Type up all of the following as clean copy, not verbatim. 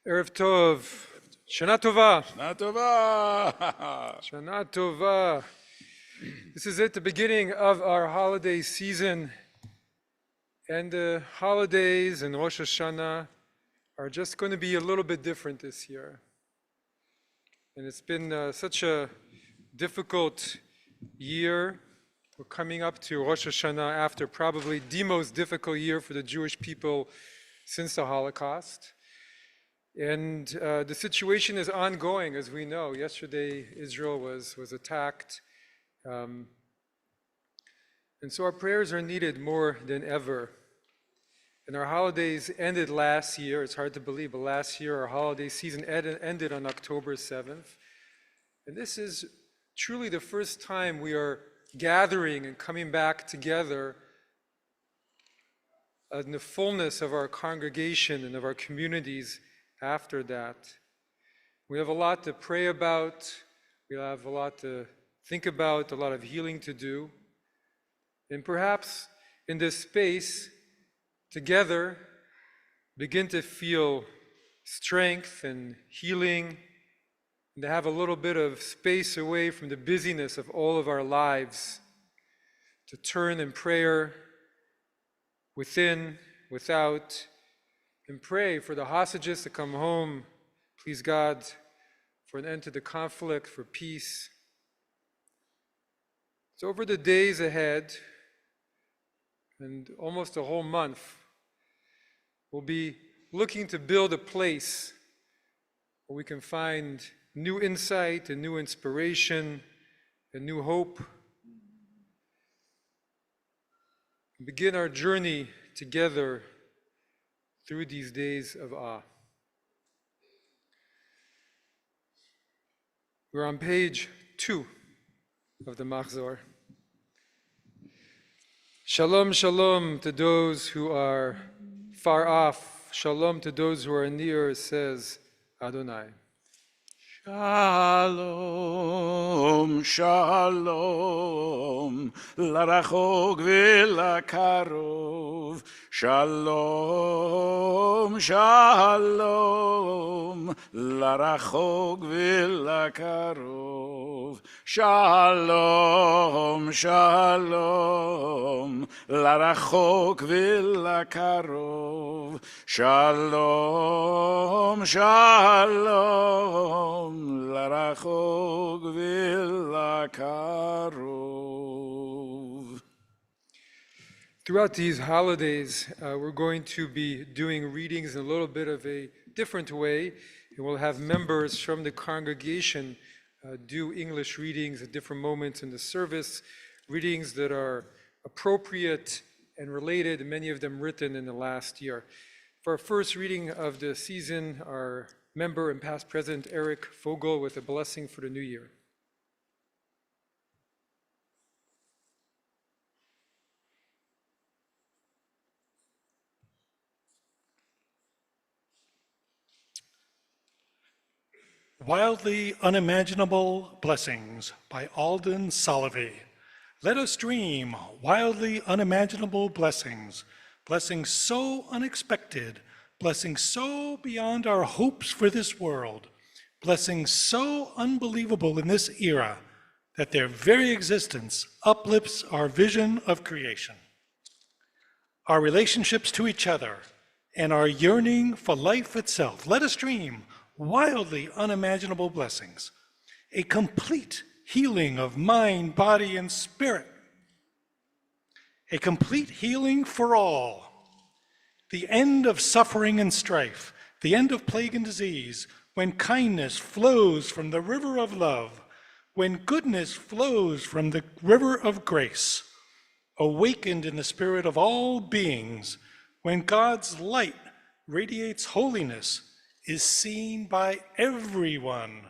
Erev Tov, Shana Tova. Shana Tova. Shana Tova. This is it, the beginning of our holiday season. And the holidays and Rosh Hashanah are just going to be a little bit different this year. And it's been such a difficult year. We're coming up to Rosh Hashanah after probably the most difficult year for the Jewish people since the Holocaust. And the situation is ongoing, as we know. Yesterday, Israel was attacked. And so our prayers are needed more than ever. And our holidays ended last year. It's hard to believe, but last year our holiday season ended on October 7th. And this is truly the first time we are gathering and coming back together in the fullness of our congregation and of our communities after that. We have a lot to pray about. We have a lot to think about, a lot of healing to do. And perhaps in this space, together, begin to feel strength and healing, and to have a little bit of space away from the busyness of all of our lives, to turn in prayer within, without, and pray for the hostages to come home, please God, for an end to the conflict, for peace. So over the days ahead, and almost a whole month, we'll be looking to build a place where we can find new insight and new inspiration and new hope. And begin our journey together through these days of awe. We're on page 2 of the Machzor. Shalom, shalom to those who are far off. Shalom to those who are near, says Adonai. Shalom, shalom, larachok v'lakarov. Shalom, shalom, larachok v'lakarov. Shalom, shalom, larachok v'lakarov. Shalom, shalom, larachok v'lakarov. Throughout these holidays, we're going to be doing readings in a little bit of a different way, and we'll have members from the congregation do English readings at different moments in the service, readings that are appropriate and related, many of them written in the last year. For our first reading of the season, our member and past president Eric Fogel with a blessing for the new year. Wildly Unimaginable Blessings by Alden Solovey. Let us dream wildly unimaginable blessings, blessings so unexpected, blessings so beyond our hopes for this world, blessings so unbelievable in this era that their very existence uplifts our vision of creation. Our relationships to each other and our yearning for life itself. Let us dream wildly unimaginable blessings, a complete healing of mind, body, and spirit, a complete healing for all, the end of suffering and strife, the end of plague and disease, when kindness flows from the river of love, when goodness flows from the river of grace, awakened in the spirit of all beings, when God's light radiates holiness, is seen by everyone.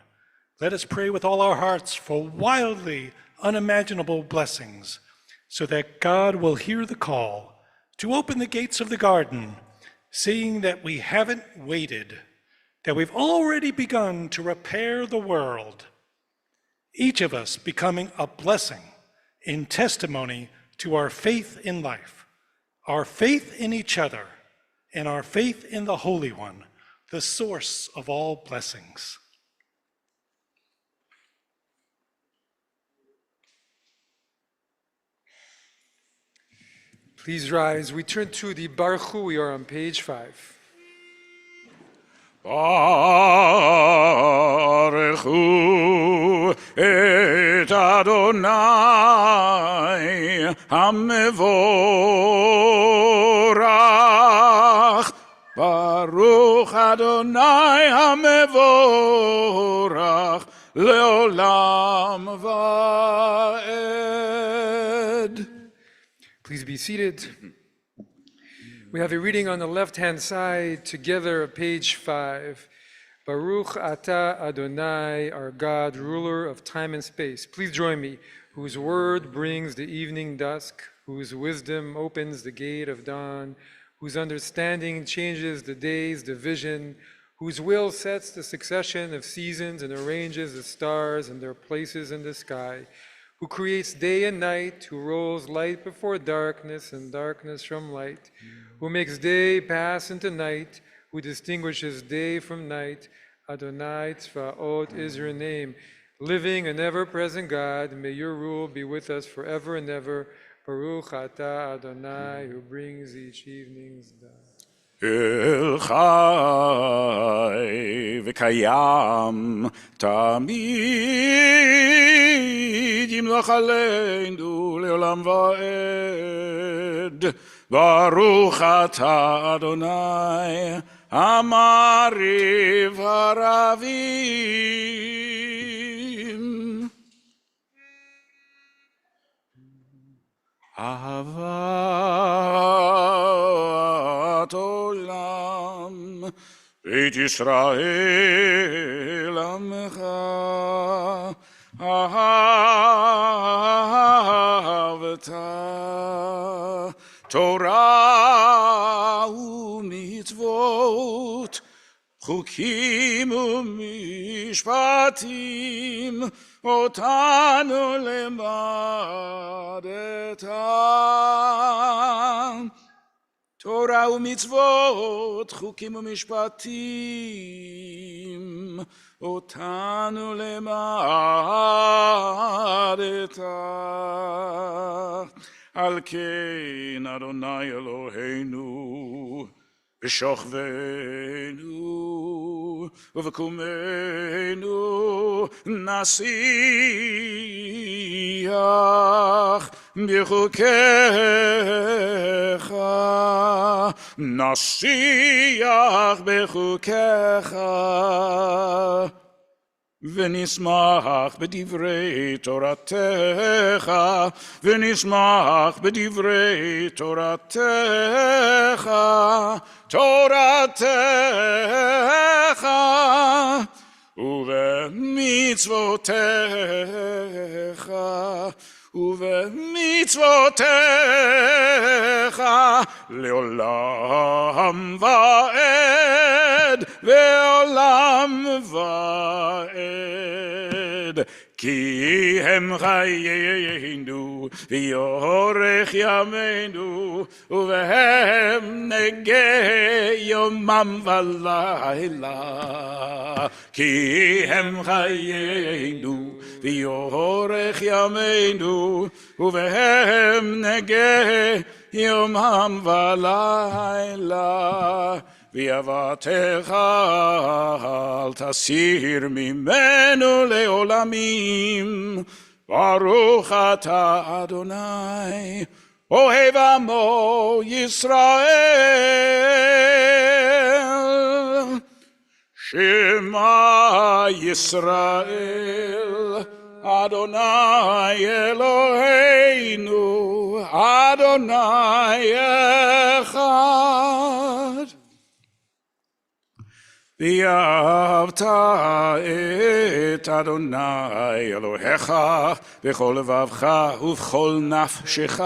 Let us pray with all our hearts for wildly unimaginable blessings, so that God will hear the call to open the gates of the garden, seeing that we haven't waited, that we've already begun to repair the world, each of us becoming a blessing in testimony to our faith in life, our faith in each other, and our faith in the Holy One, the source of all blessings. Please rise. We turn to the Baruch Hu. We are on page 5. Baruch Hu et Adonai HaMevorach. Baruch Adonai HaMevorach leolam va'ed. Please be seated. We have a reading on the left-hand side together, page 5. Baruch Ata Adonai, our God, ruler of time and space. Please join me. Whose word brings the evening dusk, whose wisdom opens the gate of dawn, whose understanding changes the day's division, whose will sets the succession of seasons and arranges the stars and their places in the sky, who creates day and night, who rolls light before darkness and darkness from light, who makes day pass into night, who distinguishes day from night. Adonai Tzvaot is your name. Living and ever-present God, may your rule be with us forever and ever. Baruch Atah Adonai, who brings each evening's dusk. El Chai v'kayam tamid yimlach aleinu leolam va'ed. Baruch Atah Adonai Amariv Haravim. Ahavat olam et Yisrael Amecha ahavta Torah u'mitzvot chukim u'mishpatim otanu lemadeta. Torah u'mitzvot chukim u'mishpatim otanu lemadeta. Al ken Adonai Eloheinu v'shochveinu v'kumenu nasiach b'chukecha nasiach b'chukecha ונשמח בדברי תורתך, ונשמח בדברי תורתך, תורתך, ובמצוותיך, ובמצוותיך, לעולם ועד, ועולם ועד. כי הם חיינו, ויורך ימינו, ובהם נגה יומם ולילה. כי הם חיינו, ויורך ימינו, ובהם נגה יומם ולילה. ויעבדך אל תסיר ממנו לעולמים. ברוך אתה אדוני, אוהב עמו ישראל. שמע ישראל, אדוני אלוהינו, אדוני אחד. ואהבת את אדוני אלוהיך בכל לבבך ובכל נפשך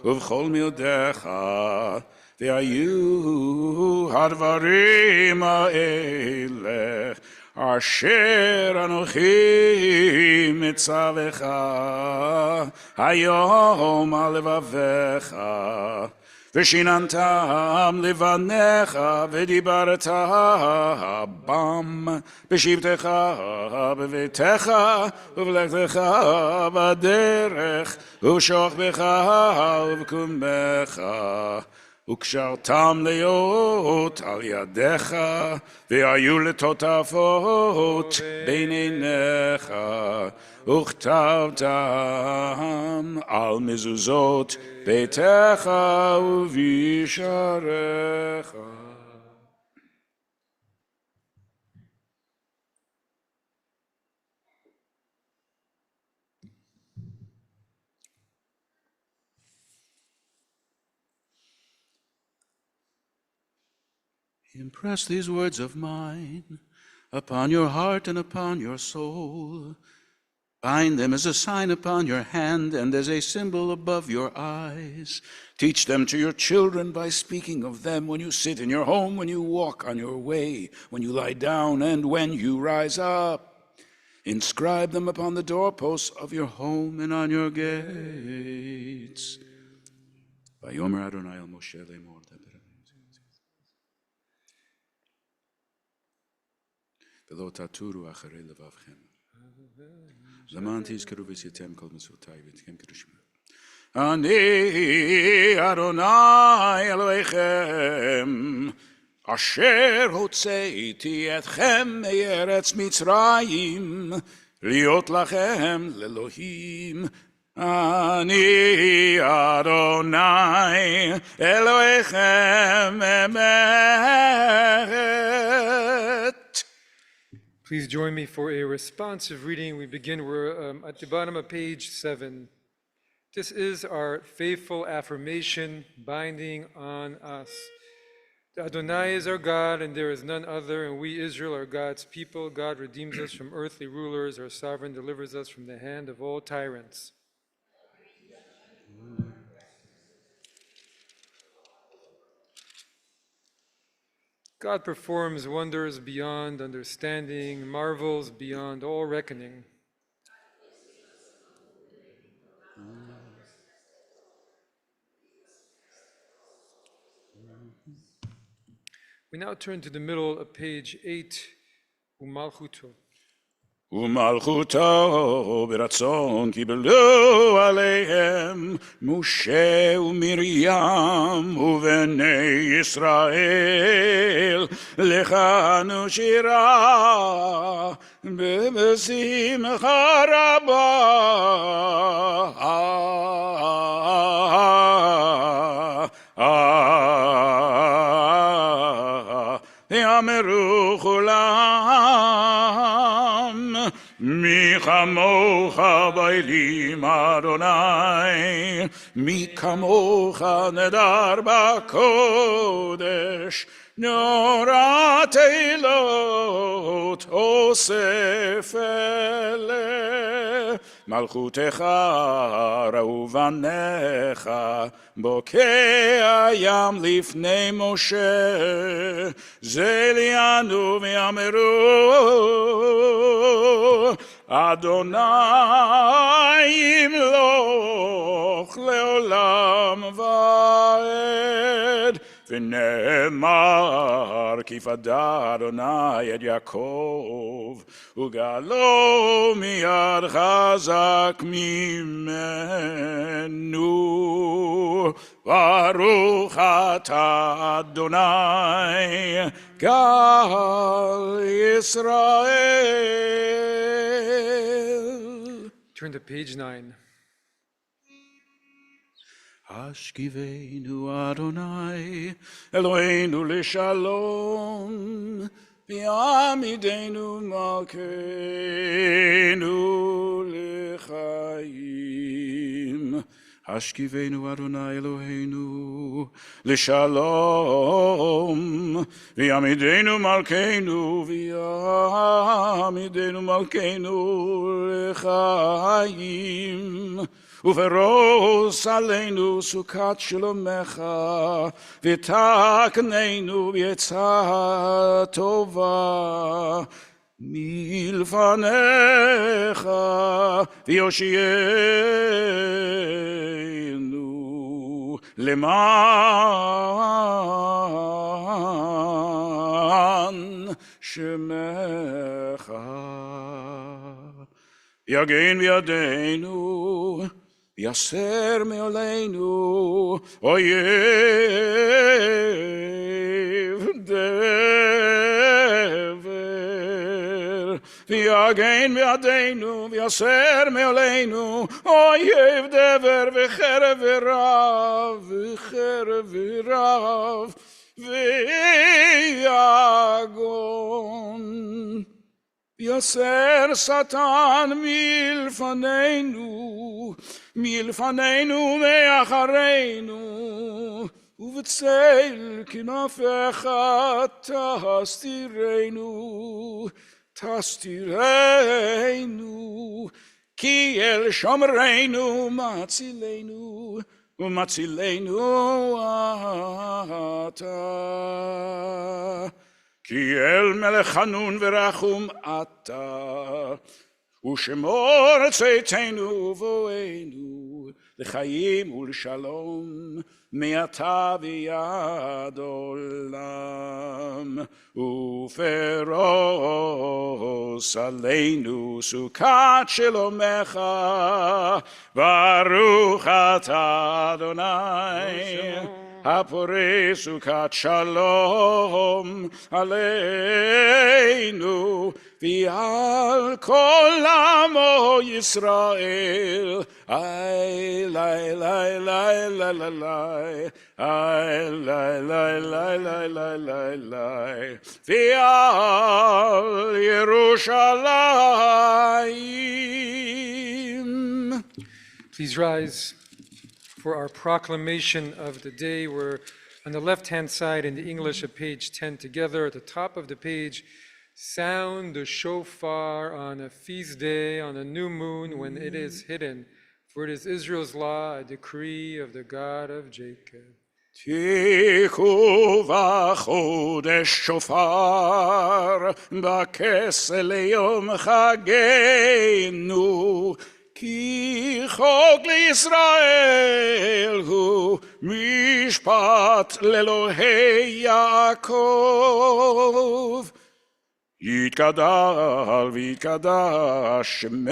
ובכל מאודך. והיו הדברים האלה אשר אנוכי מצווך היום על לבביך. ושיננתם לבניך ודיברת בם בשבתך בביתך ובלכתך בדרך ובשוכבך ובקומך. וקשרתם להיות על ידיך, והיו לטוטפות בין עיניך, וכתבתם על מזוזות ביתך ובשעריך. Impress these words of mine upon your heart and upon your soul. Bind them as a sign upon your hand and as a symbol above your eyes. Teach them to your children by speaking of them when you sit in your home, when you walk on your way, when you lie down, and when you rise up. Inscribe them upon the doorposts of your home and on your gates. Vayomer Adonai el Moshe lemor. ולא תטורו אחרי לבבכם. למען תזכרו ועשיתם כל מצוותיי ותקיימו קדושים. אני אדוני אלוהיכם, אשר הוצאתי אתכם מארץ מצרים, להיות לכם לאלוהים. אני אדוני אלוהיכם אמת. Please join me for a responsive reading. We begin, we're at the bottom of page 7. This is our faithful affirmation binding on us. Adonai is our God, and there is none other, and we, Israel, are God's people. God redeems us from earthly rulers. Our sovereign delivers us from the hand of all tyrants. God performs wonders beyond understanding, marvels beyond all reckoning. We now turn to the middle of page 8, Umalchuto. ומלכותו ברצון קיבלו עליהם משה ומרים ובני ישראל לכנו שירה בשמחה רבה ואמרו כולם מי כמוך באלים אדוני, מי כמוך נדר בקודש, נורא תהילות אוסף אלה. מלכותך ראו בניך, בוקע ים לפני משה, זה ליאנו ויאמרו, אדוני ימלוך לעולם ועד. ונאמר כי פדה אדוני את יעקב, וגאלו מיד חזק ממנו. ברוך אתה אדוני גאל ישראל. Turn to page 9. השכיבנו אדוני אלוהינו לשלום, ויעמידנו מלכנו לחיים. השכיבנו אדוני אלוהינו לשלום, ויעמידנו מלכנו לחיים. ופרוס עלינו סוכת שלומך, ותקננו בעצה טובה מלפניך, ויושיענו למען שמך. יגן בידינו, יסר מעלינו אויב דבר. ויגן בידינו, ויסר מעלינו אויב דבר, וחרב ורב, ויגון. יסר שטן מלפנינו מאחרינו, ובצל כנפיך תסתירנו, כי אל שומרנו ומצילנו אתה. כי אל מלך חנון ורחום אתה, ושמור צאתנו ובואנו לחיים ולשלום, מעתה ועד עולם. ופרוס עלינו סוכת שלומך, ברוך אתה אדוני הפורש סוכת שלום עלינו ועל כל עמו ישראל. איי לי לי לי לי לי לי, איי לי לי לי לי לי לי לי, ועל ירושלים. Please rise for our proclamation of the day. We're on the left-hand side in the English of page 10 together. At the top of the page, sound the shofar on a feast day, on a new moon when it is hidden. For it is Israel's law, a decree of the God of Jacob. תיקחו בחודש שופר, בכסל ליום חגנו, כי חוק לישראל הוא משפט לאלוהי יעקב. יתגדל ויתקדש שמי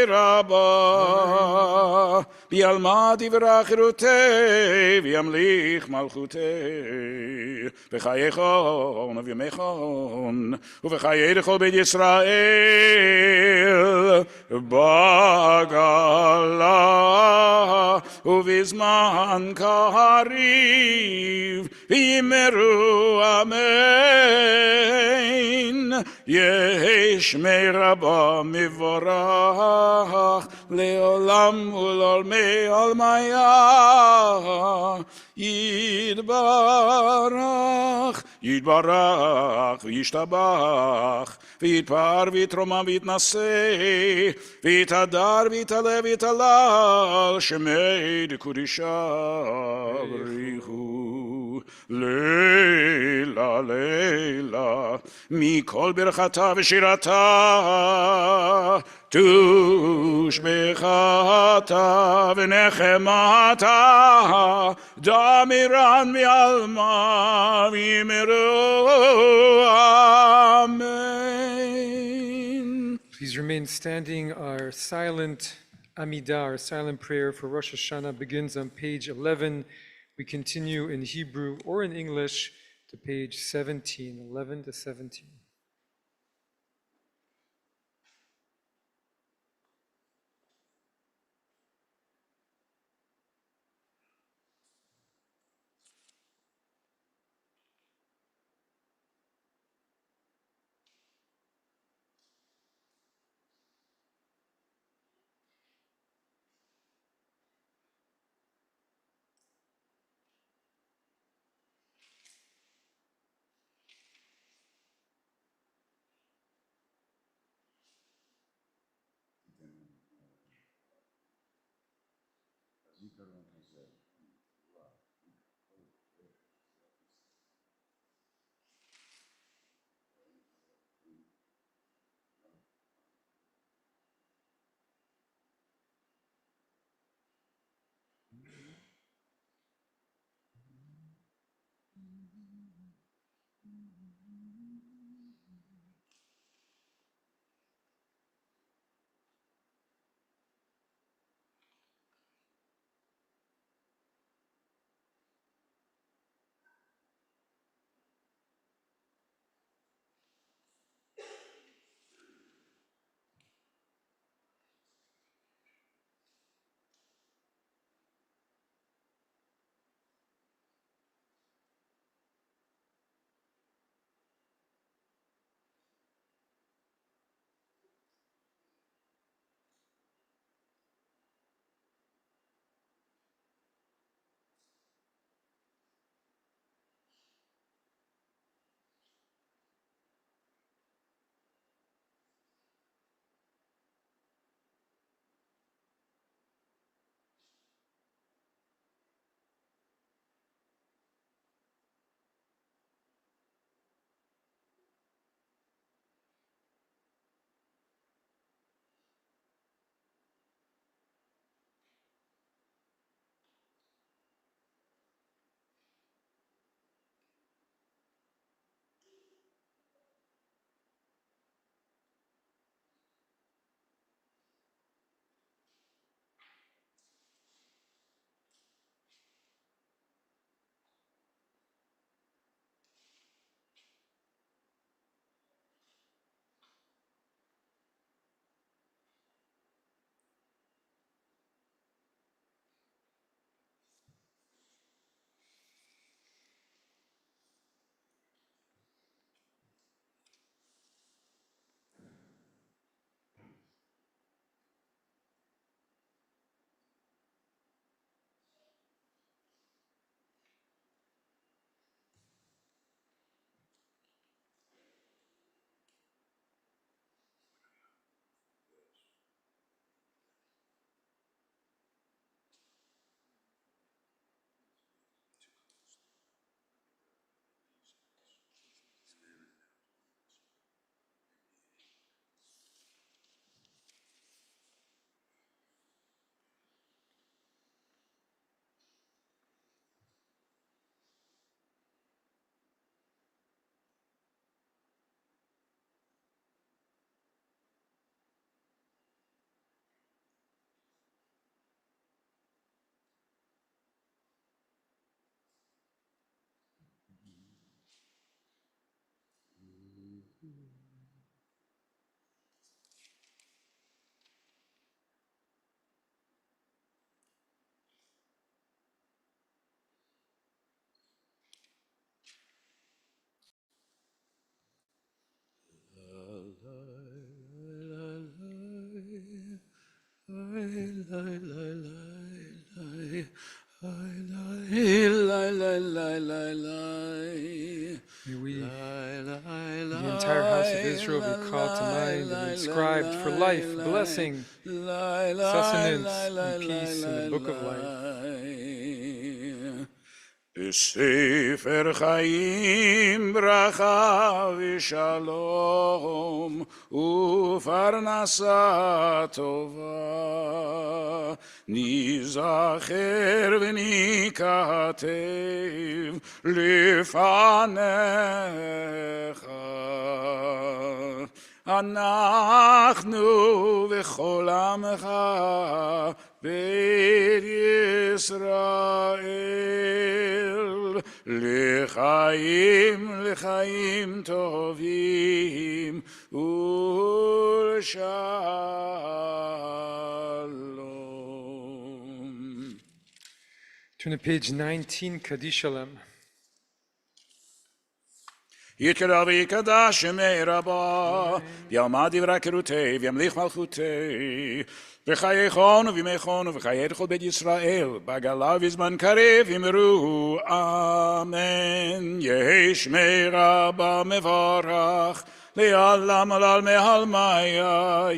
רבה, וילמד יברך חירותי וימליך מלכותי. בחייכון ובימיכון ובחיי לכל בית ישראל, בגלה ובזמן קריב, ויאמרו אמן. יהי שמי רבו מבורך, לעולם ולעולמי עולמיה. יתברך, יתברך וישתבח, ויתפאר ויתרומם ויתנשא, ויתהדר ויתעלה ויתהלל, שמי דקודשה בריחו. לילה לילה מכל ברכתה ושירתה, תושבחתה ונחמתה, דמירן מעלמה ויאמרו אמן. Please remain standing. Our silent Amidah, our silent prayer for Rosh Hashanah begins on page 11. We continue in Hebrew or in English to page 17, 11 to 17. May we, the entire house of Israel, be called to mind and inscribed for life, blessing, sustenance, and peace in the book of life. בספר חיים ברכה ושלום ופרנסה טובה נזכר וניכתב לפניך אנחנו וכל עמך בית ישראל לחיים טובים ולשלום. Turn to page 19, Kaddish Shalom. יתקרא ויקדש שמי רבה, ויעמד דברי כרותי, וימליך מלכותי, בחייכון ובימיכון ובחיי כל בית ישראל, בגלה ובזמן קריב אמרו אמן. יהי שמי רבה מברך, לעלם עלל מעלמיה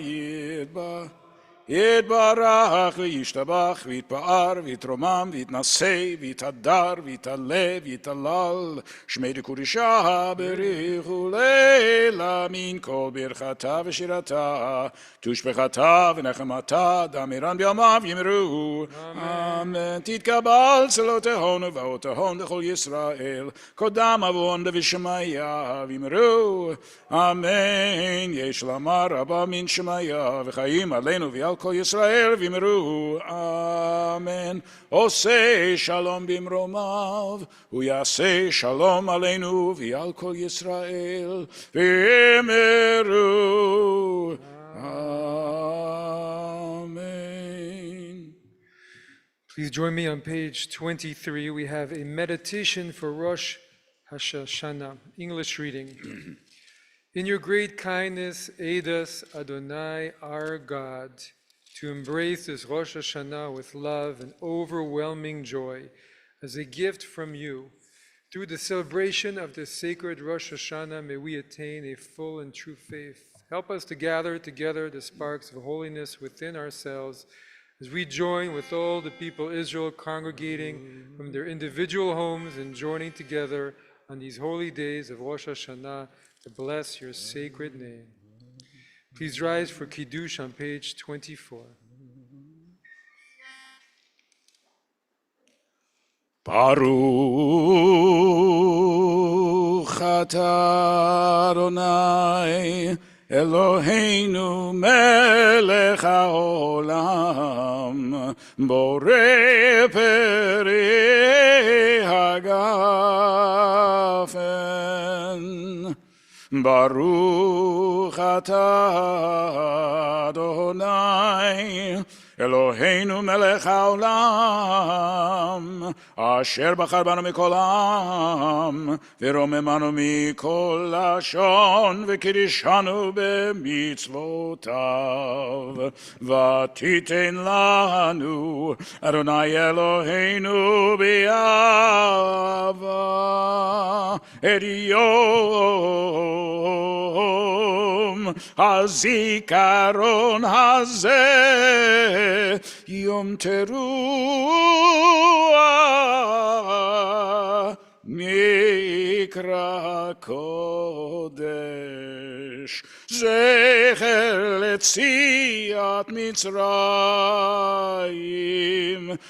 יתברך וישתבח ויתפאר ויתרומם ויתנשא ויתהדר ויתעלה ויתהלל שמי דקודשה בריחו לילה מן כל ברכתה ושירתה תושבחתה ונחמתה דמירן בימיו יאמרו אמן. תתקבל צלותיהון ובאותיהון לכל ישראל קודם אבון ושמיה ויאמרו אמן. יש לומר רבה מן שמיה וחיים עלינו ועל כל ישראל ויאמרו אמן. עושה שלום במרומיו ויעשה שלום עלינו ועל כל ישראל ויאמרו amen. Please join me on page 23. We have a meditation for Rosh Hashanah, English reading. In your great kindness, aid us, Adonai, our God, to embrace this Rosh Hashanah with love and overwhelming joy as a gift from you. Through the celebration of the sacred Rosh Hashanah, may we attain a full and true faith. Help us to gather together the sparks of holiness within ourselves as we join with all the people Israel congregating from their individual homes and joining together on these holy days of Rosh Hashanah to bless your sacred name. Please rise for Kiddush on page 24. Baruch atah Adonai Eloheinu melech haolam borei perei hagafen. Baruch atah Adonai Eloheinu melech haolam asher bachar banu mikol am ורוממנו מכל לשון וקידשנו במצוותיו ותיתן לנו אדוני אלוהינו באהבה את יום הזיכרון הזה יום תרועה מקרא קודש זכר ליציאת מצרים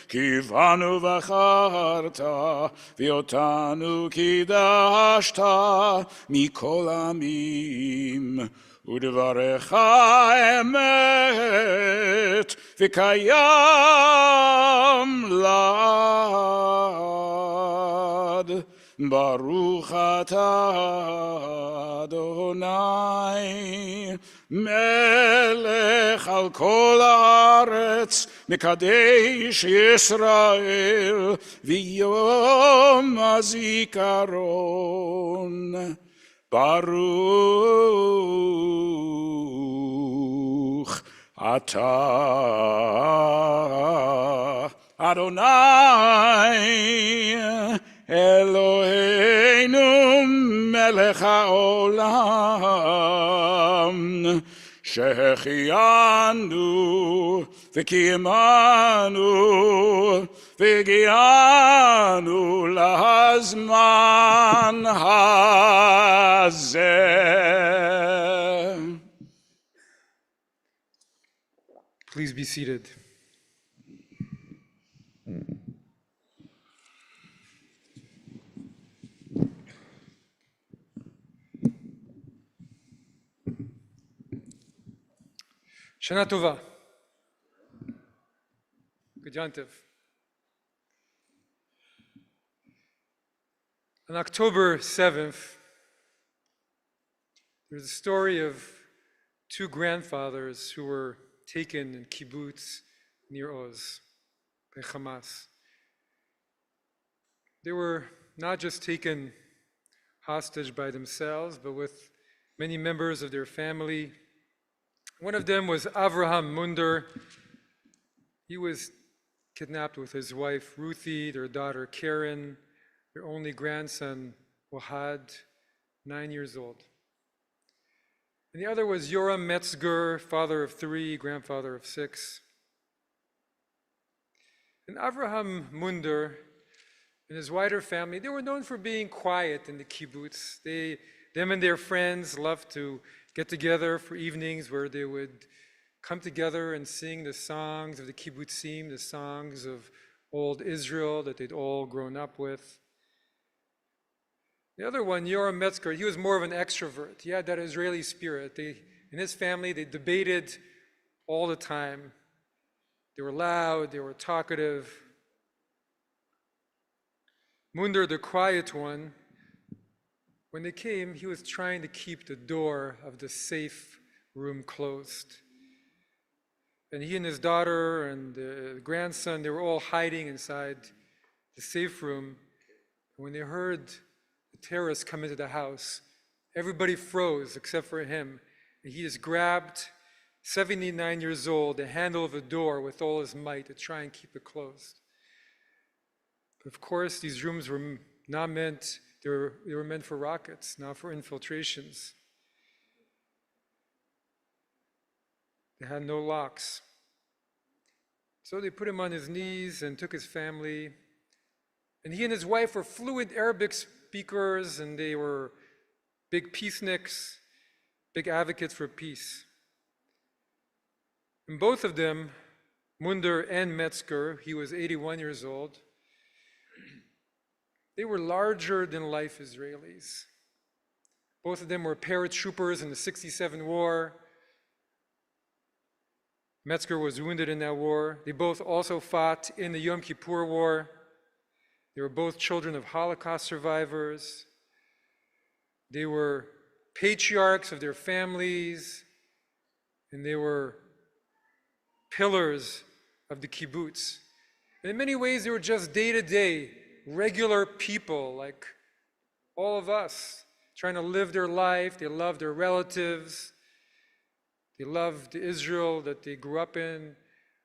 כי בנו בחרת ואותנו קידשת מכל עמים ודברך אמת וקיים לעד. ברוך אתה אדוני מלך על כל הארץ מקדש ישראל ויום הזיכרון. ברוך אתה אדוני אלוהינו מלך העולם, שהחיינו וקיימנו והגיענו לזמן הזה. Please be seated. Shana Tova. Good Yantiv. On October 7th, there's a story of two grandfathers who were taken in kibbutz near Oz by Hamas. They were not just taken hostage by themselves, but with many members of their family. One of them was Avraham Munder. He was kidnapped with his wife Ruthie, their daughter Karen, their only grandson Wahad, 9 years old. And the other was Yoram Metzger, father of 3, grandfather of 6. And Avraham Munder and his wider family, they were known for being quiet in the kibbutz. Them and their friends loved to get together for evenings where they would come together and sing the songs of the kibbutzim, the songs of old Israel that they'd all grown up with. The other one, Yoram Metzger, he was more of an extrovert. He had that Israeli spirit. In his family, they debated all the time. They were loud, they were talkative. Munder, the quiet one, when they came, he was trying to keep the door of the safe room closed. And he and his daughter and the grandson, they were all hiding inside the safe room. And when they heard the terrorists come into the house, everybody froze except for him. And he just grabbed, 79 years old, the handle of the door with all his might to try and keep it closed. But of course, these rooms were not meant, they were meant for rockets, not for infiltrations. They had no locks. So they put him on his knees and took his family. And he and his wife were fluent Arabic speakers, and they were big peaceniks, big advocates for peace. And both of them, Munder and Metzger, he was 81 years old, they were larger than life Israelis. Both of them were paratroopers in the '67 war. Metzger was wounded in that war. They both also fought in the Yom Kippur War. They were both children of Holocaust survivors. They were patriarchs of their families, and they were pillars of the kibbutz. And in many ways, they were just day-to-day, regular people like all of us, trying to live their life. They loved their relatives. They loved the Israel that they grew up in,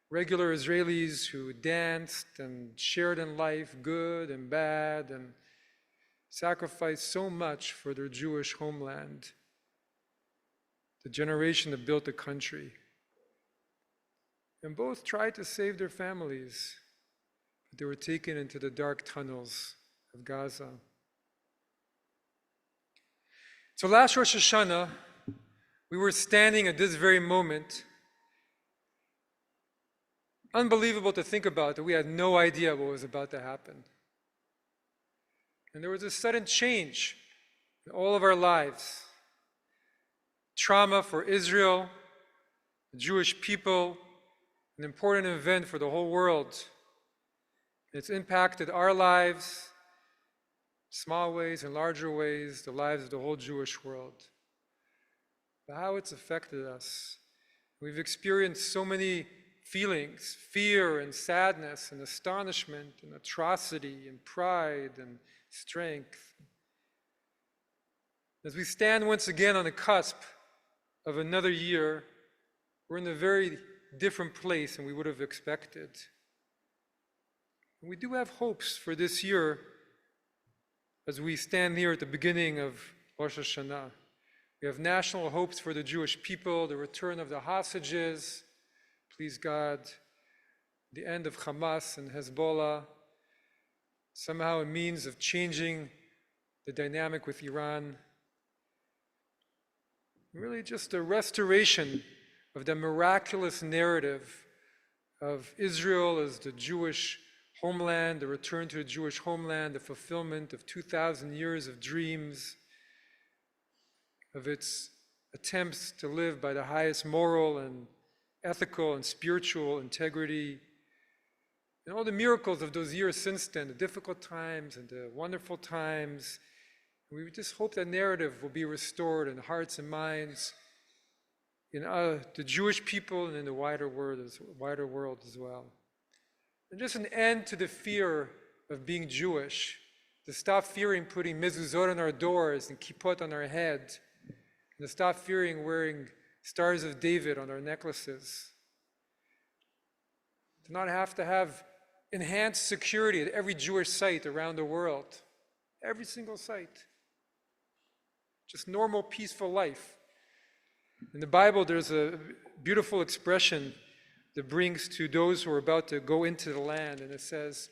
regular Israelis who danced and shared in life, good and bad, and sacrificed so much for their Jewish homeland, the generation that built the country. And both tried to save their families, but they were taken into the dark tunnels of Gaza. So last Rosh Hashanah, we were standing at this very moment. Unbelievable to think about that we had no idea what was about to happen. And there was a sudden change in all of our lives. Trauma for Israel, the Jewish people, an important event for the whole world. It's impacted our lives, small ways and larger ways, the lives of the whole Jewish world. But how it's affected us. We've experienced so many feelings, fear and sadness and astonishment and atrocity and pride and strength. As we stand once again on the cusp of another year, we're in a very different place than we would have expected. And we do have hopes for this year as we stand here at the beginning of Rosh Hashanah. We have national hopes for the Jewish people, the return of the hostages, please God, the end of Hamas and Hezbollah, somehow a means of changing the dynamic with Iran. Really just a restoration of the miraculous narrative of Israel as the Jewish homeland, the return to the Jewish homeland, the fulfillment of 2,000 years of dreams, of its attempts to live by the highest moral and ethical and spiritual integrity, and all the miracles of those years since then, the difficult times and the wonderful times. We just hope that narrative will be restored in hearts and minds in the Jewish people and in the wider world as well. And just an end to the fear of being Jewish, to stop fearing putting mezuzot on our doors and kippot on our head, and to stop fearing wearing stars of David on our necklaces. To not have to have enhanced security at every Jewish site around the world, every single site. Just normal, peaceful life. In the Bible, there's a beautiful expression that brings to those who are about to go into the land, and it says,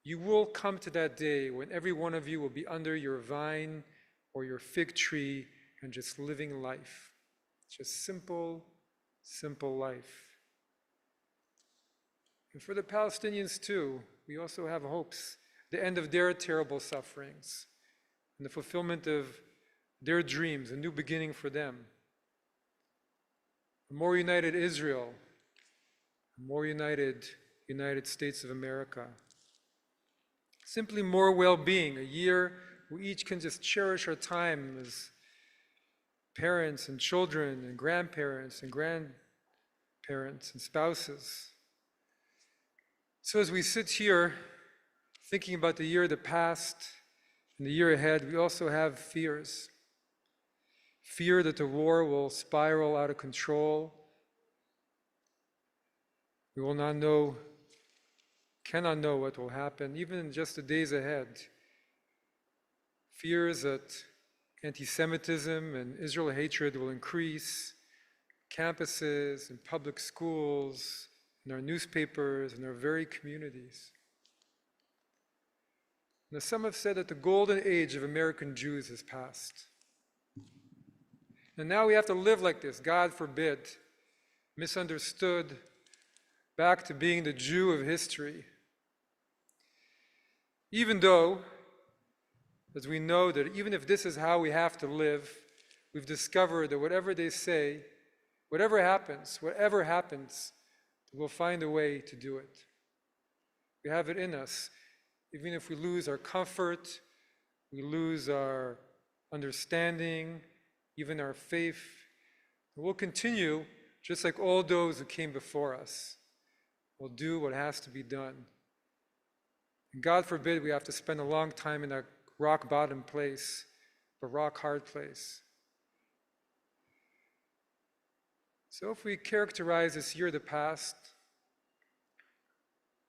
you will come to that day when every one of you will be under your vine or your fig tree and just living life. Just simple, simple life. And for the Palestinians too, we also have hopes. The end of their terrible sufferings and the fulfillment of their dreams, a new beginning for them. A more united Israel, a more united United States of America. Simply more well-being, a year we each can just cherish our time as parents and children and grandparents and grandparents and spouses. So as we sit here thinking about the year that passed and the year ahead, we also have fears. Fear that the war will spiral out of control. We will not know, cannot know what will happen, even in just the days ahead. Fears that anti-Semitism and Israel hatred will increase, campuses and public schools, in our newspapers, in our very communities. Now, some have said that the golden age of American Jews has passed. And now we have to live like this, God forbid, misunderstood, back to being the Jew of history. Even though, as we know that even if this is how we have to live, we've discovered that whatever they say, whatever happens, we'll find a way to do it. We have it in us. Even if we lose our comfort, we lose our understanding, even our faith, we'll continue just like all those who came before us. We'll do what has to be done. And God forbid we have to spend a long time in a rock bottom place, a rock hard place. So if we characterize this year that passed,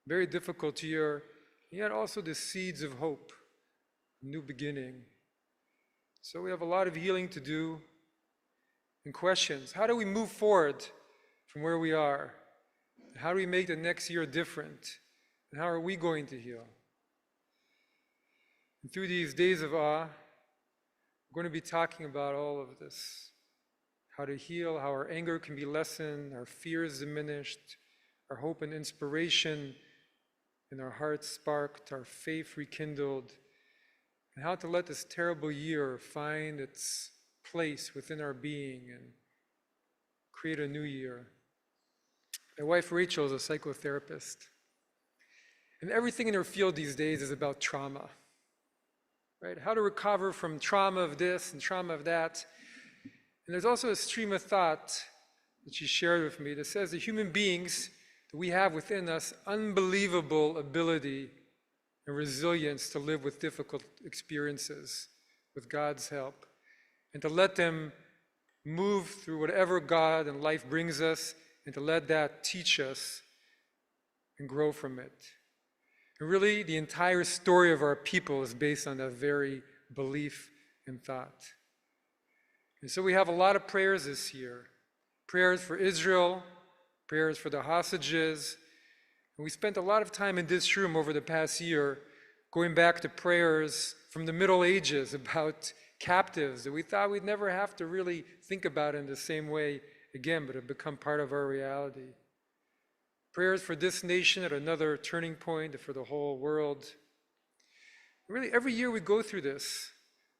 very difficult year, yet also the seeds of hope, a new beginning. So we have a lot of healing to do and questions. How do we move forward from where we are? How do we make the next year different? And how are we going to heal? And through these days of awe, we're going to be talking about all of this. How to heal, how our anger can be lessened, our fears diminished, our hope and inspiration in our hearts sparked, our faith rekindled, and how to let this terrible year find its place within our being and create a new year. My wife Rachel is a psychotherapist, and everything in her field these days is about trauma, right? How to recover from trauma of this and trauma of that. And there's also a stream of thought that she shared with me that says that human beings, that we have within us unbelievable ability and resilience to live with difficult experiences with God's help, and to let them move through whatever God and life brings us, and to let that teach us and grow from it. And really, the entire story of our people is based on that very belief and thought. And so we have a lot of prayers this year. Prayers for Israel, prayers for the hostages. And we spent a lot of time in this room over the past year going back to prayers from the Middle Ages about captives that we thought we'd never have to really think about in the same way again, but have become part of our reality. Prayers for this nation at another turning point, for the whole world. Really, every year we go through this,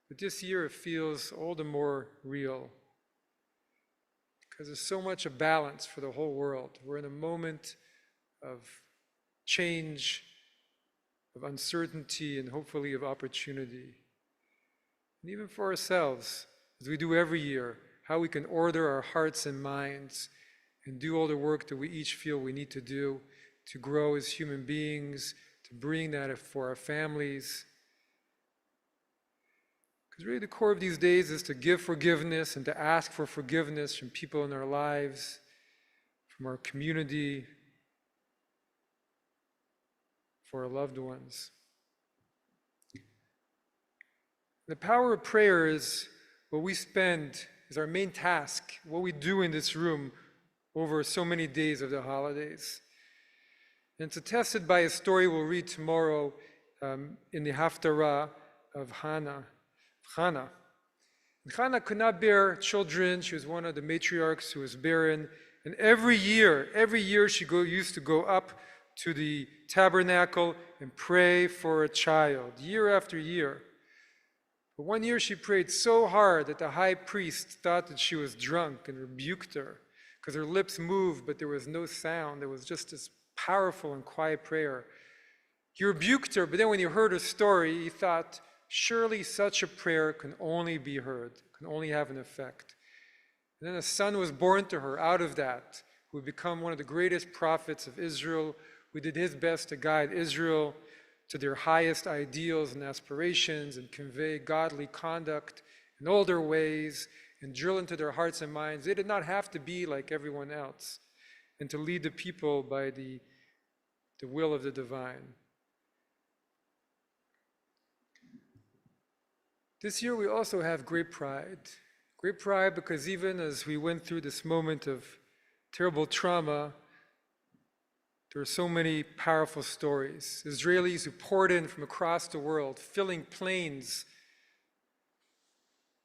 but this year it feels all the more real because there's so much of balance for the whole world. We're in a moment of change, of uncertainty, and hopefully of opportunity. And even for ourselves, as we do every year, how we can order our hearts and minds and do all the work that we each feel we need to do to grow as human beings, to bring that for our families. Because really the core of these days is to give forgiveness and to ask for forgiveness from people in our lives, from our community, for our loved ones. The power of prayer is what we spend, is our main task, what we do in this room over so many days of the holidays. And it's attested by a story we'll read tomorrow in the Haftarah of Hannah. Hannah could not bear children. She was one of the matriarchs who was barren. And every year she used to go up to the tabernacle and pray for a child, year after year. But one year she prayed so hard that the high priest thought that she was drunk and rebuked her because her lips moved, but there was no sound. There was just this powerful and quiet prayer. He rebuked her, but then when he heard her story, he thought, surely such a prayer can only be heard, can only have an effect. And then a son was born to her out of that, who would become one of the greatest prophets of Israel, who did his best to guide Israel to their highest ideals and aspirations and convey godly conduct in all their ways and drill into their hearts and minds. They did not have to be like everyone else and to lead the people by the will of the divine. This year we also have great pride. Great pride because even as we went through this moment of terrible trauma, there are so many powerful stories. Israelis who poured in from across the world, filling planes.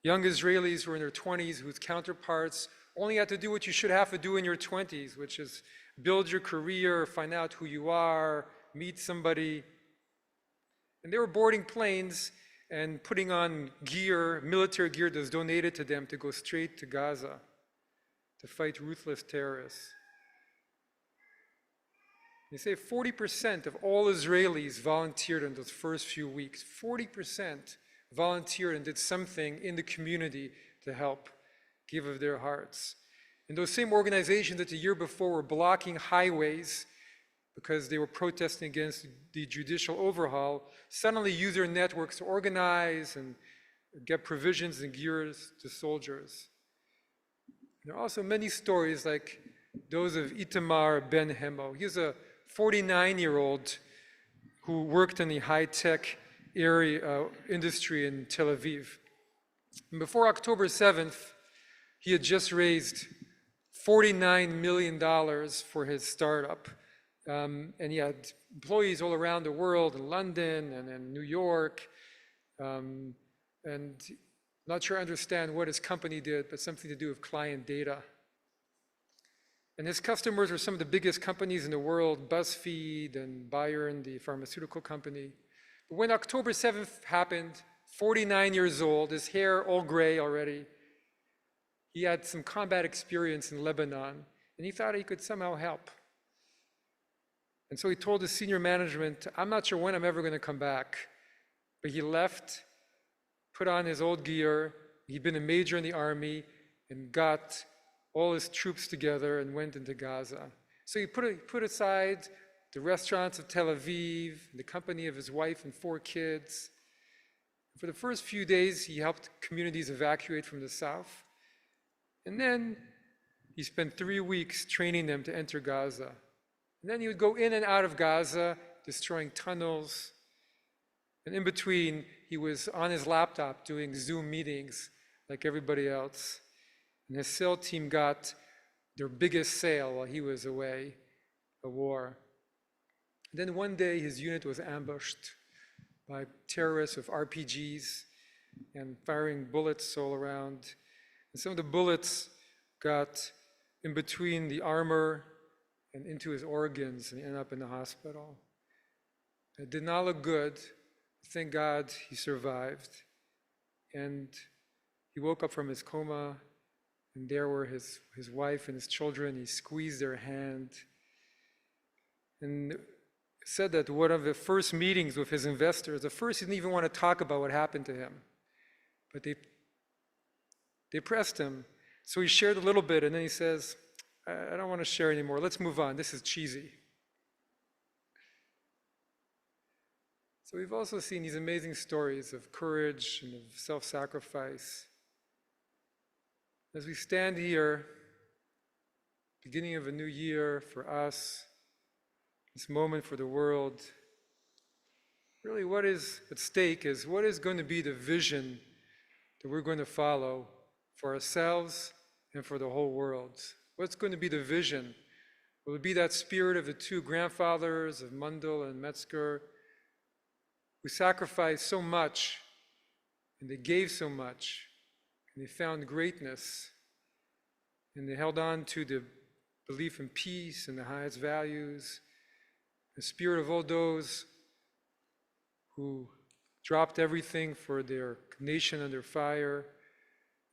Young Israelis who were in their 20s, whose counterparts only had to do what you should have to do in your 20s, which is build your career, find out who you are, meet somebody. And they were boarding planes and putting on gear, military gear that was donated to them to go straight to Gaza to fight ruthless terrorists. They say 40% of all Israelis volunteered in those first few weeks. 40% volunteered and did something in the community to help, give of their hearts. And those same organizations that the year before were blocking highways because they were protesting against the judicial overhaul, suddenly use their networks to organize and get provisions and gears to soldiers. There are also many stories like those of Itamar Ben Hemo. He was a 49-year-old who worked in the high-tech area industry in Tel Aviv. And before October 7th, he had just raised $49 million for his startup. And he had employees all around the world, in London and in New York. And not sure I understand what his company did, but something to do with client data. And his customers are some of the biggest companies in the world, BuzzFeed and Bayern, the pharmaceutical company. But when October 7th happened, 49 years old, his hair all gray already, he had some combat experience in Lebanon, and he thought he could somehow help. And so he told his senior management, I'm not sure when I'm ever going to come back. But he left, put on his old gear, he'd been a major in the army, and got all his troops together and went into Gaza. So he put aside the restaurants of Tel Aviv, the company of his wife and 4 kids. For the first few days, he helped communities evacuate from the south. And then he spent 3 weeks training them to enter Gaza. And then he would go in and out of Gaza destroying tunnels. And in between, he was on his laptop doing Zoom meetings like everybody else. And his SEAL team got their biggest sale while he was away, a war. And then one day, his unit was ambushed by terrorists with RPGs and firing bullets all around. And some of the bullets got in between the armor and into his organs and ended up in the hospital. It did not look good. Thank God he survived. And he woke up from his coma, and there were his wife and his children. He squeezed their hand. And said that one of the first meetings with his investors, at first he didn't even want to talk about what happened to him. But they pressed him. So he shared a little bit, and then he says, I don't want to share anymore. Let's move on. This is cheesy. So we've also seen these amazing stories of courage and of self-sacrifice. As we stand here, beginning of a new year for us, this moment for the world, really what is at stake is what is going to be the vision that we're going to follow for ourselves and for the whole world. What's going to be the vision? Will it be that spirit of the two grandfathers of Mundell and Metzger, who sacrificed so much, and they gave so much, and they found greatness, and they held on to the belief in peace and the highest values, the spirit of all those who dropped everything for their nation under fire,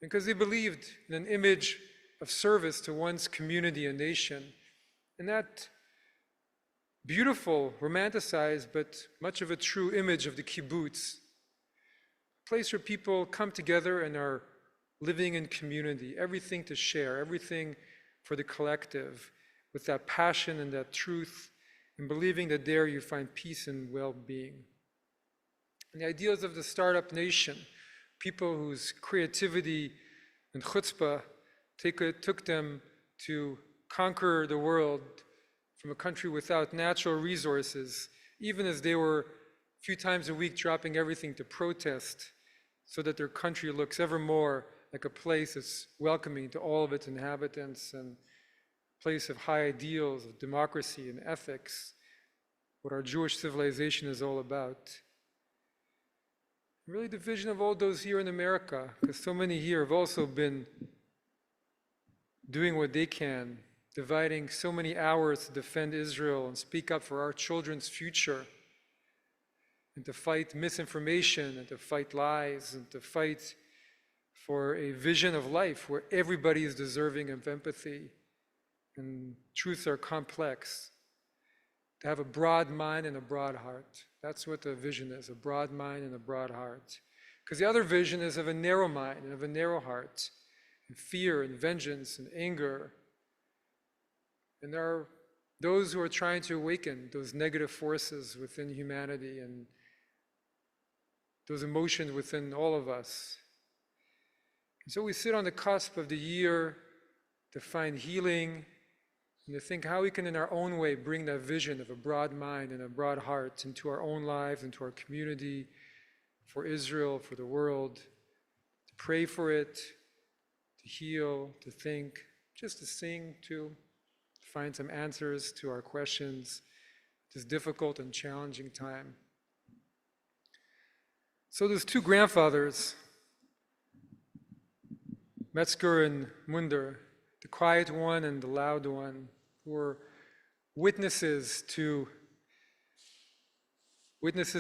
because they believed in an image of service to one's community and nation. And that beautiful, romanticized, but much of a true image of the kibbutz, a place where people come together and are living in community, everything to share, everything for the collective, with that passion and that truth, and believing that there you find peace and well-being. And the ideas of the startup nation, people whose creativity and chutzpah took them to conquer the world from a country without natural resources, even as they were a few times a week dropping everything to protest so that their country looks ever more like a place that's welcoming to all of its inhabitants and a place of high ideals of democracy and ethics, what our Jewish civilization is all about. Really the vision of all those here in America, because so many here have also been doing what they can, dividing so many hours to defend Israel and speak up for our children's future, and to fight misinformation, and to fight lies, and to fight for a vision of life where everybody is deserving of empathy, and truths are complex. To have a broad mind and a broad heart. That's what the vision is, a broad mind and a broad heart. Because the other vision is of a narrow mind and of a narrow heart, and fear and vengeance and anger. And there are those who are trying to awaken those negative forces within humanity and those emotions within all of us. And so we sit on the cusp of the year to find healing and to think how we can in our own way bring that vision of a broad mind and a broad heart into our own lives, into our community, for Israel, for the world, to pray for it, to heal, to think, just to sing, to find some answers to our questions at this difficult and challenging time. So those two grandfathers, Metzger and Munder, the quiet one and the loud one, who were witnesses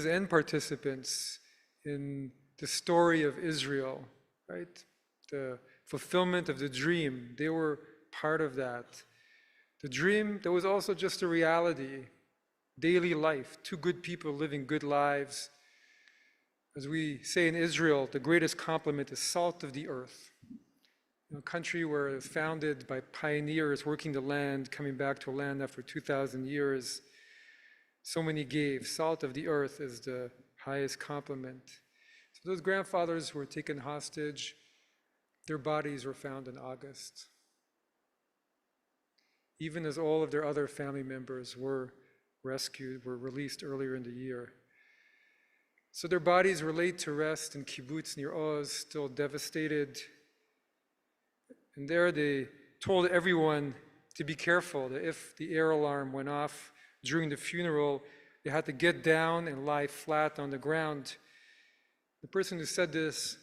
and participants in the story of Israel, right? The fulfillment of the dream. They were part of that. The dream that was also just a reality, daily life, two good people living good lives. As we say in Israel, the greatest compliment is salt of the earth. A country where it was founded by pioneers working the land, coming back to a land after 2,000 years. So many gave. Salt of the earth is the highest compliment. So those grandfathers were taken hostage. Their bodies were found in August. Even as all of their other family members were rescued, were released earlier in the year. So their bodies were laid to rest in kibbutz near Oz, still devastated. And there they told everyone to be careful, that if the air alarm went off during the funeral, they had to get down and lie flat on the ground. The person who said this,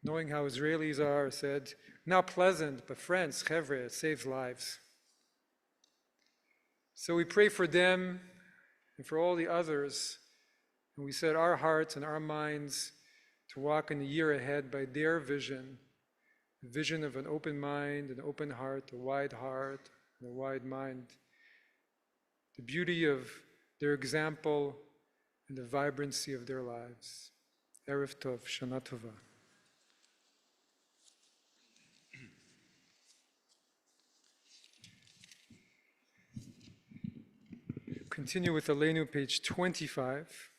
knowing how Israelis are, said, "Not pleasant, but friends, chevre, it saves lives." So we pray for them and for all the others, and we set our hearts and our minds to walk in the year ahead by their vision, the vision of an open mind, an open heart, and a wide mind, the beauty of their example and the vibrancy of their lives. Erev Tov, Shana Tova. Continue with Aleinu, page 25.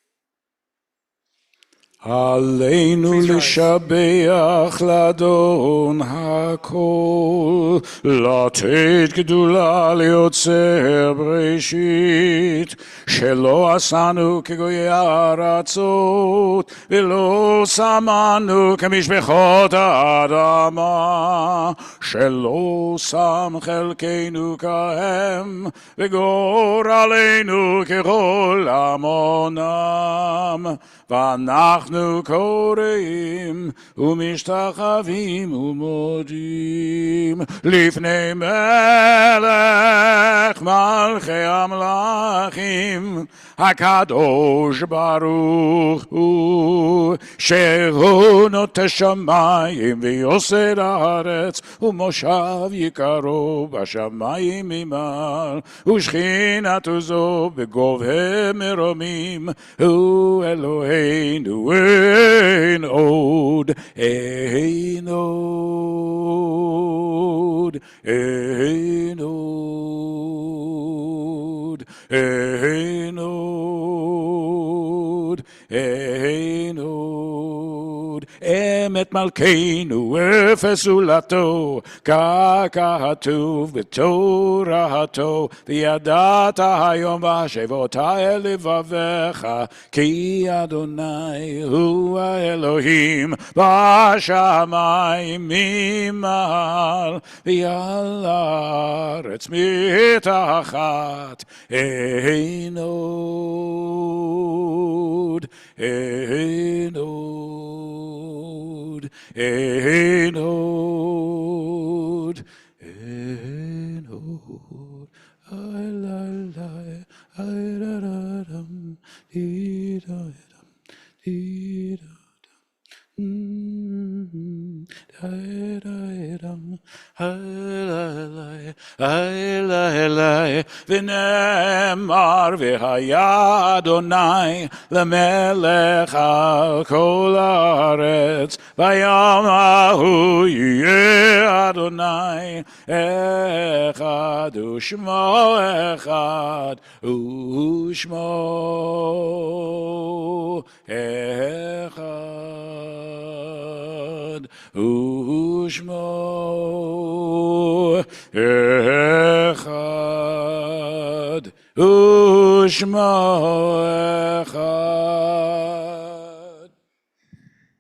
עלינו Please rise. לשבח לאדון הכל, לתת גדולה ליוצר בראשית, שלא עשנו כגויי הארצות, ולא שמנו כמשפחות האדמה, שלא שם חלקנו כהם, וגורלנו ככל עמונם. ואנחנו קוראים ומשתחווים ומודים לפני מלך מלכי המלכים, הקדוש ברוך הוא, שהוא נוטה שמיים ויוסד הארץ, ומושב יקרו בשמיים ממעל, ושכינתו זו בגובה מרומים, הוא אלוהינו אין עוד, אין עוד, אין עוד, אין עוד, אין עוד. אמת מלכנו אפס זולתו, ככתוב בתורתו, וידעת היום והשבות אל לבביך, כי אדוני הוא האלוהים בשמיים ממעל, ועל הארץ מתחת. אין עוד, אין עוד, אין עוד, אין עוד. ונאמר והיה אדוני למלך על כל הארץ, ביום ההוא יהיה אדוני אחד ושמו אחד ושמו אחד ושמו אחד ושמו אחד.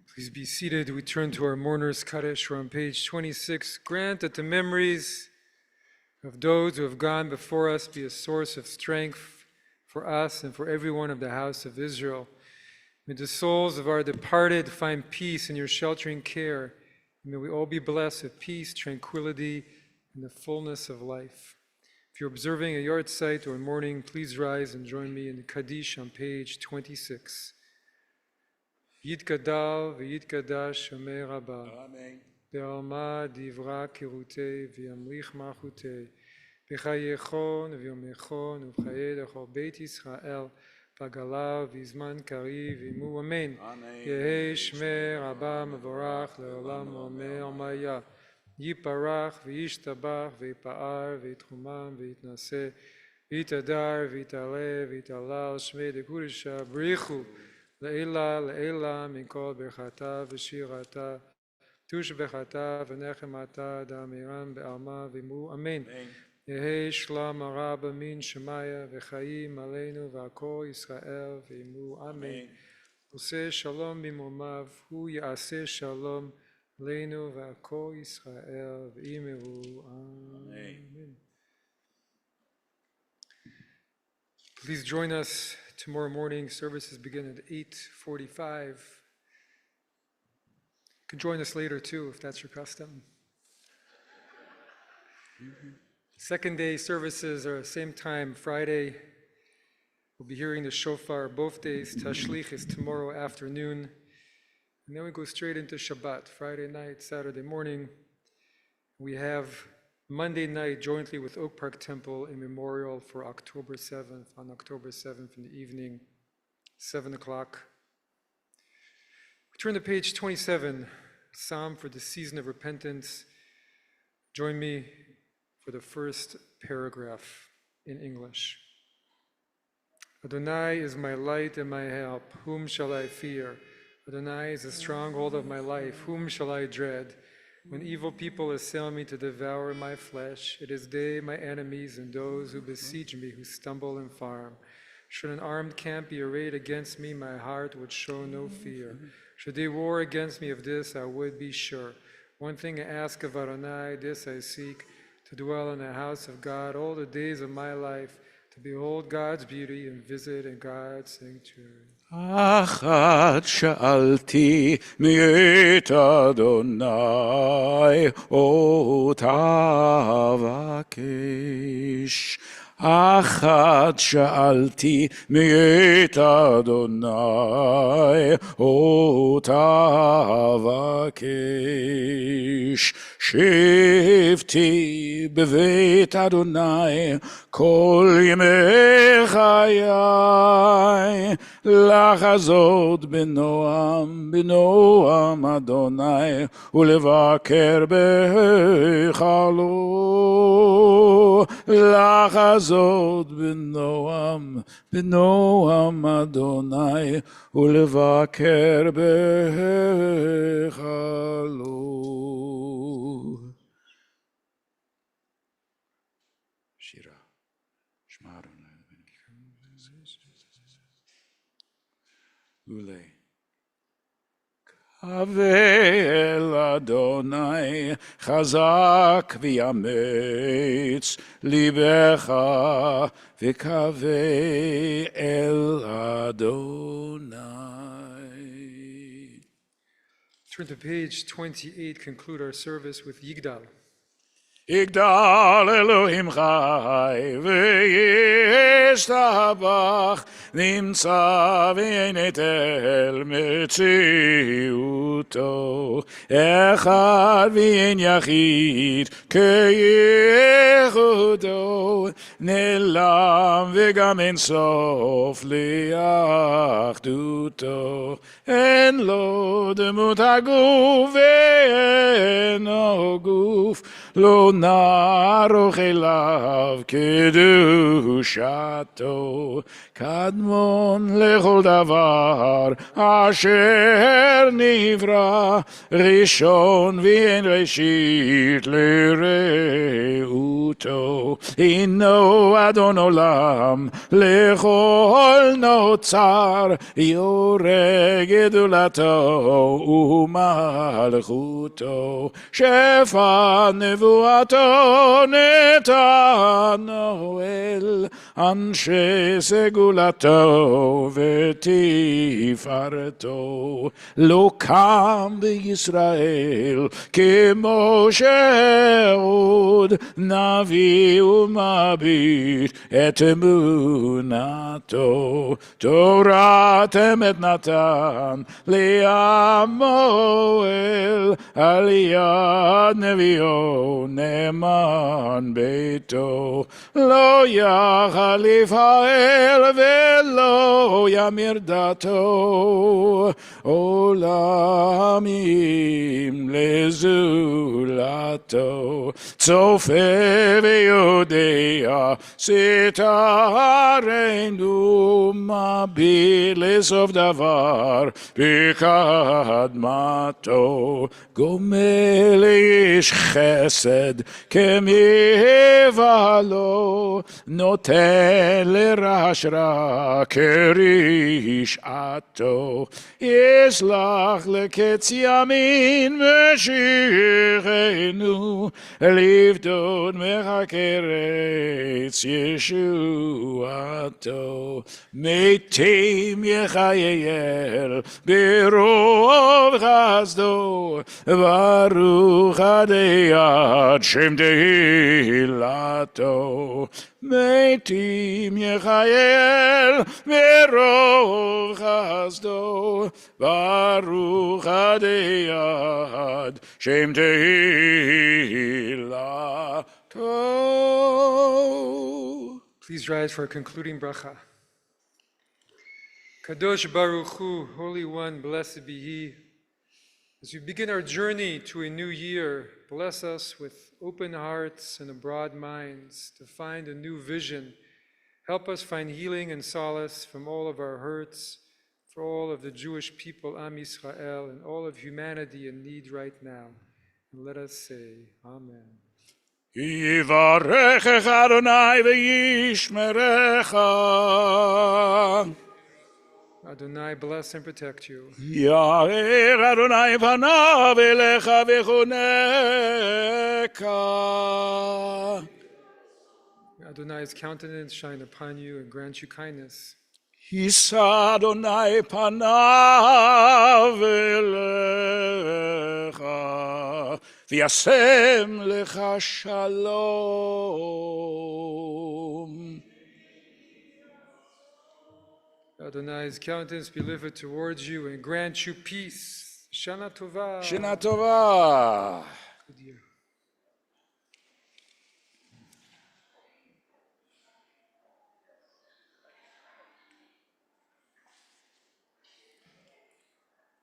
Please be seated. We turn to our mourners' Kaddish. We're on page 26. Grant that the memories of those who have gone before us be a source of strength for us and for everyone of the house of Israel. May the souls of our departed find peace in your sheltering care. May we all be blessed with peace, tranquility, and the fullness of life. If you're observing a yard site or mourning, please rise and join me in the Kaddish on page 26. Yitgadal v'yitgadash Shomei Rabbah. Amen. Be'alma divra kirutei v'yamlich malchutei. B'chayechon v'yomechon v'chayei lechol Beit Yisrael. Pagala v'zman kariv v'imu. Amen. Yehei Shmei Rabbah mevorach le'olam omer maya. Yiparach v'yishtabach v'yipa'ar v'yitchumam v'yitnaseh v'yitadar v'yitale v'yitalal Shmei dekudesha b'richu le'ela le'ela mikol berchata v'shirata tush bechata v'nechemata da'amiram be'alma v'imu. Amen. יהי שלום הרב מן שמיה וחיים עלינו ועכל ישראל ואמו אמן. עושה שלום במרומיו, הוא יעשה שלום עלינו ועכל ישראל ואמרו amen. Please join us tomorrow morning. Services begin at 8:45. You can join us later too if that's your custom. Second day services are same time, Friday. We'll be hearing the shofar both days. Tashlich is tomorrow afternoon. And then we go straight into Shabbat, Friday night, Saturday morning. We have Monday night jointly with Oak Park Temple a memorial for October 7th, on October 7th in the evening, 7 o'clock. We turn to page 27, Psalm for the Season of Repentance. Join me for the first paragraph in English. Adonai is my light and my help. Whom shall I fear? Adonai is the stronghold of my life. Whom shall I dread? When evil people assail me to devour my flesh, it is they, my enemies, and those who besiege me, who stumble and farm. Should an armed camp be arrayed against me, my heart would show no fear. Should they war against me, of this I would be sure. One thing I ask of Adonai, this I seek, to dwell in the house of God all the days of my life, to behold God's beauty and visit in God's sanctuary. אחת שאלתי מאת אדוני אותה אבקש. אחת שאלתי מאת אדוני אותה אבקש. שבתי בבית אדוני כל ימי חיי, לחזות בנועם אדוני ולבקר בהיכלו. לחזות בנועם אדוני ולבקר בהיכלו. שירה, שמע אדוני לולי. קווה אל אדוני חזק ויאמץ ליבך, וקווה אל אדוני. Turn to page 28, conclude our service with Yigdal. יגדל אלוהים חי וישתבח, נמצא ועינת אל מציאותו, אחד ואין יחיד כייחודו, נעלם וגם אין סוף לאחדותו, אין לו דמות הגוף ואינו גוף, לא נערוך אליו קדושתו, קדמון לכל דבר אשר נברא, ראשון ואין ראשית לרעותו, הינו אדון עולם לכל נוצר, יורה גדולתו ומלכותו, שפע נבואתו נתנו אל אנשי סגולתו ותפארתו. לא קם בישראל כמו שעוד, נביא ומביט את אמונתו. תורת אמת נתן לעמו אל, על יד נביאו נאמן ביתו. לא יחליף האל ולא ימיר דתו, עולמים לזולתו. צור רופא ויודע, סתרנו מביט לסוף דבר, בקדמתו, גומל איש חסד, כמבעלו, נותן לרש רע כרשעתו, יסלח לקץ ימין משיחנו, לפדות מחקרץ ישועתו, מתים יחייל ברוב חסדו, ברוך הדיית שם תהילתו, מתים יחייל ברוב חסדו, ברוך הדיית שם תהילתו. Please rise for a concluding bracha. Kadosh Baruch Hu, Holy One, blessed be He. As we begin our journey to a new year, bless us with open hearts and broad minds to find a new vision. Help us find healing and solace from all of our hurts, for all of the Jewish people, Am Yisrael, and all of humanity in need right now. And let us say, Amen. יברכך אדוני וישמרך. Adonai bless and protect you. יאר אדוני פניו אליך ויחונך. Adonai's countenance shine upon you and grant you kindness. יישא אדוני פניו אליך וישם לך שלום. Adonai's countenance be lifted towards you and grant you peace. Shana Tova. שנה טובה. Good year.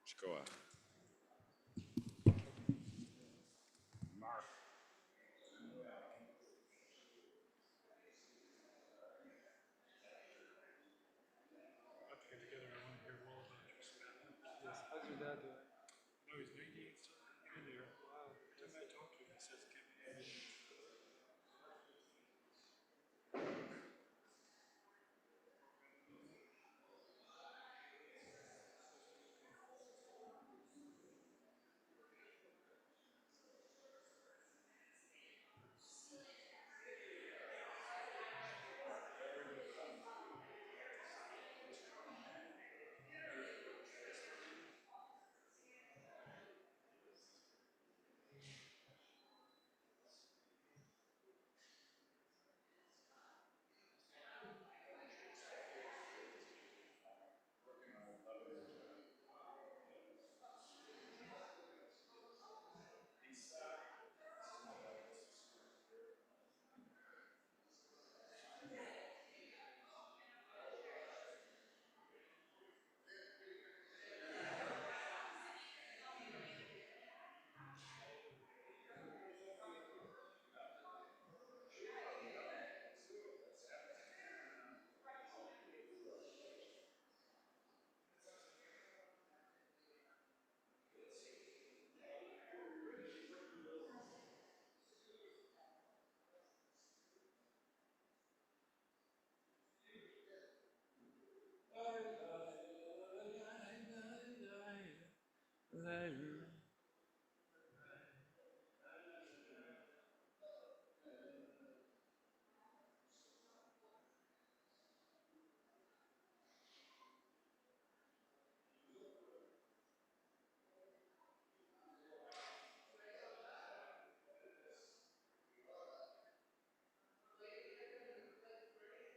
שכוח.